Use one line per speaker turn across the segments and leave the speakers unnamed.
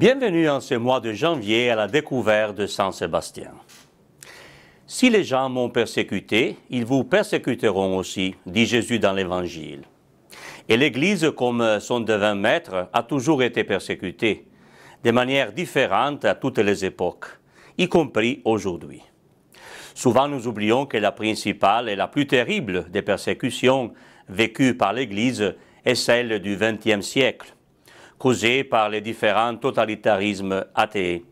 Bienvenue en ce mois de janvier à la découverte de Saint Sébastien. Si les gens m'ont persécuté, ils vous persécuteront aussi, dit Jésus dans l'Évangile. Et l'Église, comme son divin maître, a toujours été persécutée, de manière différente à toutes les époques, y compris aujourd'hui. Souvent nous oublions que la principale et la plus terrible des persécutions vécues par l'Église est celle du XXe siècle, causée par les différents totalitarismes athées,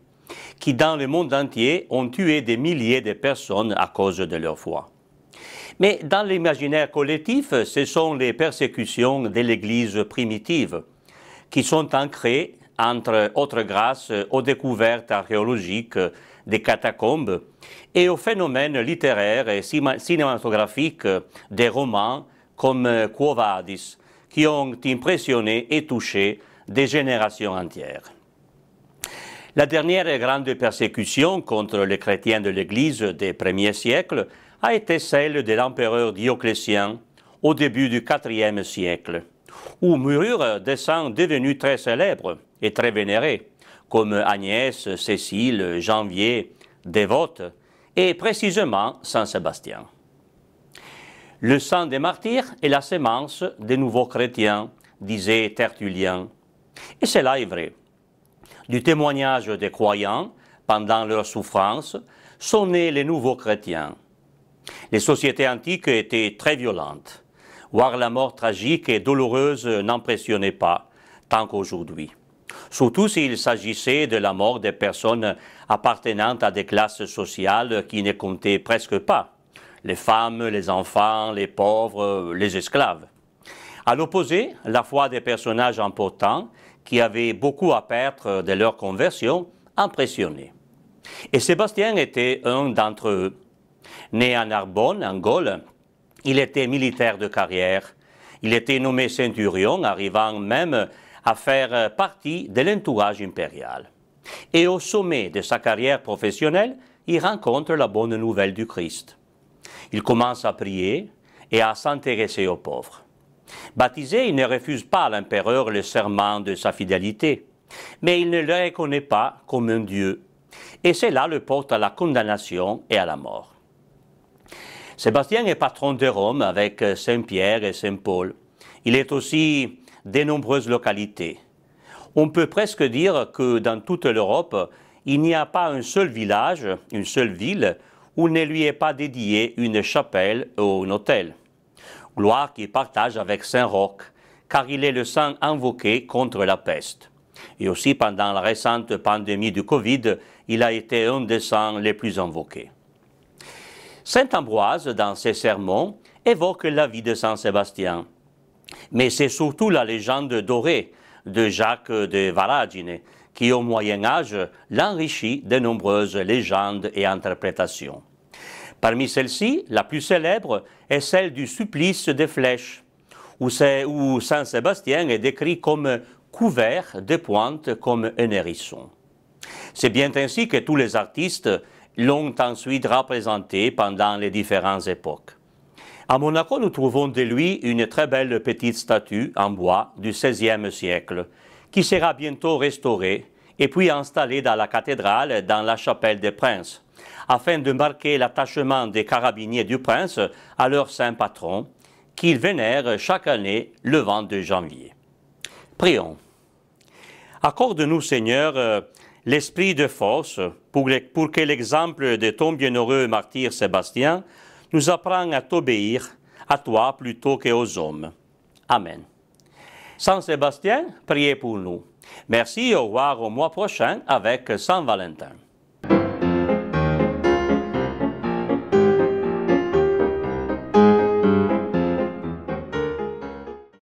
qui dans le monde entier ont tué des milliers de personnes à cause de leur foi. Mais dans l'imaginaire collectif, ce sont les persécutions de l'Église primitive, qui sont ancrées, entre autres grâce aux découvertes archéologiques des catacombes et aux phénomènes littéraires et cinématographiques des romans comme Quo Vadis, qui ont impressionné et touché des générations entières. La dernière grande persécution contre les chrétiens de l'Église des premiers siècles a été celle de l'empereur Dioclétien au début du IVe siècle, où moururent des saints devenus très célèbres et très vénérés, comme Agnès, Cécile, Janvier, Dévote et précisément Saint Sébastien. Le sang des martyrs est la sémence des nouveaux chrétiens, disait Tertullien. Et cela est vrai. Du témoignage des croyants, pendant leur souffrance, sont nés les nouveaux chrétiens. Les sociétés antiques étaient très violentes. Voir la mort tragique et douloureuse n'impressionnait pas, tant qu'aujourd'hui. Surtout s'il s'agissait de la mort des personnes appartenant à des classes sociales qui ne comptaient presque pas. Les femmes, les enfants, les pauvres, les esclaves. À l'opposé, la foi des personnages importants, qui avaient beaucoup à perdre de leur conversion, impressionnait. Et Sébastien était un d'entre eux. Né à Narbonne, en Gaule, il était militaire de carrière. Il était nommé centurion, arrivant même à faire partie de l'entourage impérial. Et au sommet de sa carrière professionnelle, il rencontre la bonne nouvelle du Christ. Il commence à prier et à s'intéresser aux pauvres. Baptisé, il ne refuse pas à l'empereur le serment de sa fidélité, mais il ne le reconnaît pas comme un Dieu, et cela le porte à la condamnation et à la mort. Sébastien est patron de Rome avec Saint-Pierre et Saint-Paul. Il est aussi de nombreuses localités. On peut presque dire que dans toute l'Europe, il n'y a pas un seul village, une seule ville, où ne lui est pas dédiée une chapelle ou un hôtel. Gloire qu'il partage avec Saint-Roch, car il est le saint invoqué contre la peste. Et aussi pendant la récente pandémie du Covid, il a été un des saints les plus invoqués. Saint Ambroise, dans ses sermons, évoque la vie de Saint Sébastien. Mais c'est surtout la légende dorée de Jacques de Varagine qui, au Moyen-Âge, l'enrichit de nombreuses légendes et interprétations. Parmi celles-ci, la plus célèbre est celle du supplice des flèches, où Saint Sébastien est décrit comme couvert de pointes comme un hérisson. C'est bien ainsi que tous les artistes l'ont ensuite représenté pendant les différentes époques. À Monaco, nous trouvons de lui une très belle petite statue en bois du XVIe siècle, qui sera bientôt restaurée et puis installée dans la cathédrale dans la chapelle des princes, afin de marquer l'attachement des carabiniers du prince à leur saint patron, qu'ils vénèrent chaque année le 22 janvier. Prions. Accorde-nous, Seigneur, l'esprit de force pour que l'exemple de ton bienheureux martyr Sébastien nous apprenne à t'obéir, à toi plutôt qu'aux hommes. Amen. Saint Sébastien, priez pour nous. Merci, au revoir au mois prochain avec Saint Valentin.